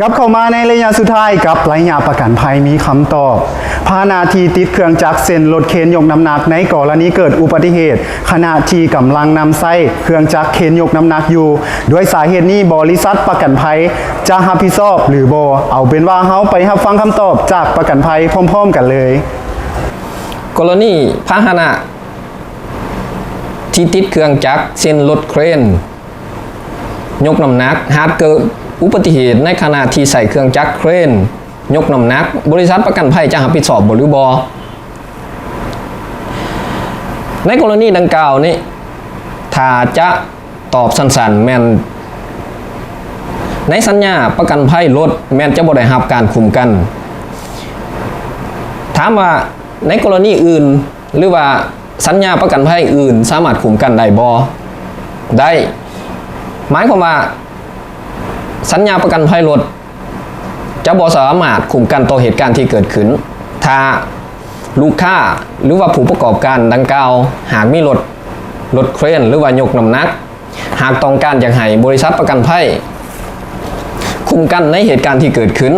กลับเข้ามาในระยะสุดท้ายกับระยะประกันภัยมีคำตอบพานาทีติดเครื่องจักรเส้นรถเข็นยกน้ำหนักในกรณีเกิดอุบัติเหตุขณะที่กำลังนำไส้เครื่องจักรเข็นยกน้ำหนักอยู่ด้วยสาเหตุนี้บริษัทประกันภัยจะรับผิดชอบหรือบ่เอาเป็นว่าเฮาไปรับฟังคำตอบจากประกันภัยพร้อมๆกันเลยกรณีพาหนะที่ติดเครื่องจักรเช่นรถเครนยกน้ำหนักหากเกิดอุบัติเหตุในขณะที่ใส่เครื่องจักรเครนยกน้ำหนักบริษัทประกันภัยจะรับผิดชอบบ่หรือบ่ในกรณีดังกล่าวนี้ถ้าจะตอบสั้นๆแม่นในสัญญาประกันภัยรถแม่นจะบ่ได้รับการคุ้มกันถามว่าในกรณีอื่นหรือว่าสัญญาประกันภัยอื่นสามารถคุ้มกันได้บ่ได้หมายความว่าสัญญาประกันภัยรถจะบ่สามารถคุ้มกันต่อเหตุการณ์ที่เกิดขึ้นถ้าลูกค้าหรือว่าผู้ประกอบการดังกล่าวหากมีรถเครนหรือว่ายกน้ำหนักหากต้องการอยากให้บริษัทประกันภัยคุ้มกันในเหตุการณ์ที่เกิดขึ้น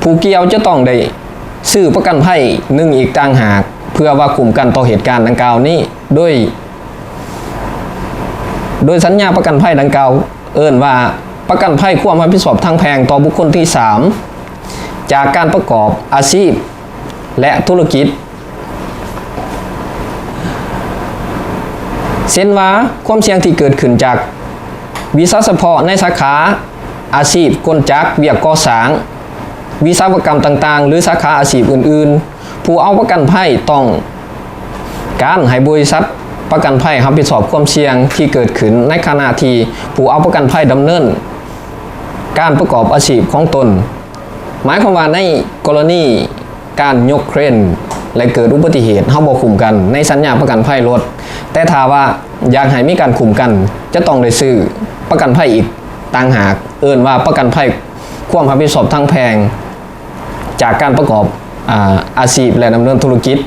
ผู้เกี่ยวจะต้องได้ซื้อประกันภัยหนึ่งอีกต่างหากเพื่อว่าคุ้มกันต่อเหตุการณ์ดังกล่าวนี้โดยสัญญาประกันภัยดังกล่าวเอิ้นว่าประกันภัยความรับผิดชอบทางแพ่งต่อบุคคลที่3จากการประกอบอาชีพและธุรกิจเช่นว่าความเสี่ยงที่เกิดขึ้นจากวิสาหกิจเฉพาะในสาขาอาชีพกลจักรเวียกก่อสร้างวิศวกรรมต่างๆหรือสาขาอาชีพอื่นๆผู้เอาประกันภัยต้องการให้บริษัทประกันภัยรับผิดชอบความเสี่ยงที่เกิดขึ้นในขณะที่ผู้เอาประกันภัยดำเนินการประกอบอาชีพของตนหมายความว่าในกรณีการยกเครนและเกิดอุบัติเหตุเฮาบ่คุ้มกันในสัญญาประกันภัยรถแต่ถ้าว่าอยากให้มีการคุ้มกันจะต้องได้ซื้อประกันภัยอีกต่างหากเอิ้นว่าประกันภัยความรับผิดชอบทางแพ่งจากการประกอบอาชีพและดำเนินธุรกิจ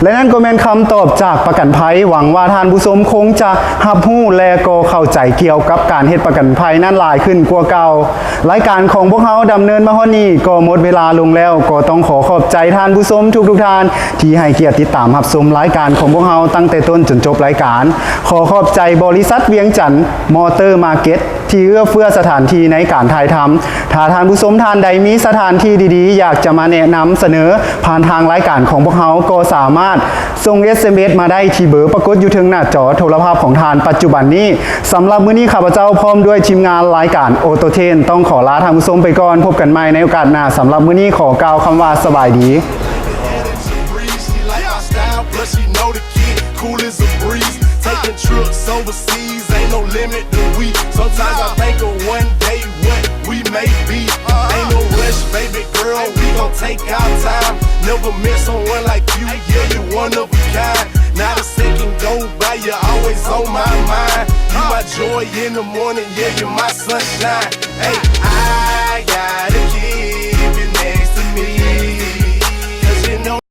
และนั่นก็เป็นคำตอบจากประกันภัยหวังว่าท่านผู้ชมคงจะรับรู้และก็เข้าใจเกี่ยวกับการเฮ็ดประกันภัยนั้นหลายขึ้นกว่าเก่ารายการของพวกเราดำเนินมาฮอดนี้ก็หมดเวลาลงแล้วก็ต้องขอบใจท่านผู้ชมทุกท่านที่ให้เกียรติติดตามรับชมรายการของพวกเราตั้งแต่ต้นจนจบรายการขอบใจบริษัทเวียงจันทร์มอเตอร์มาร์เก็ตที่เอื้อเฟื้อสถานที่ในการถ่ายทำถ้าท่านผู้ชมท่านใดมีสถานที่ดีๆอยากจะมาแนะนำเสนอผ่านทางรายการของพวกเราก็สามารถส่ง SMS มาได้ที่เบอร์ปรากฏอยู่ทางหน้าจอโทรภาพของท่านปัจจุบันนี้สำหรับมื้อนี้ข้าพเจ้าพร้อมด้วยทีมงานรายการโอโตเทนต้องขอลาท่านผู้ชมไปก่อนพบกันใหม่ในโอกาสหน้าสำหรับมื้อนี้ขอกล่าวคำว่าสบายดีTaking trips overseas, ain't no limit to we. Sometimes I think of one day what we may be. Ain't no rush, baby girl, we gon' take our time. Never met someone like you, yeah, you one of a kind. Not a second go by, you're always on my mind. You my joy in the morning, yeah, you're my sunshine. Hey,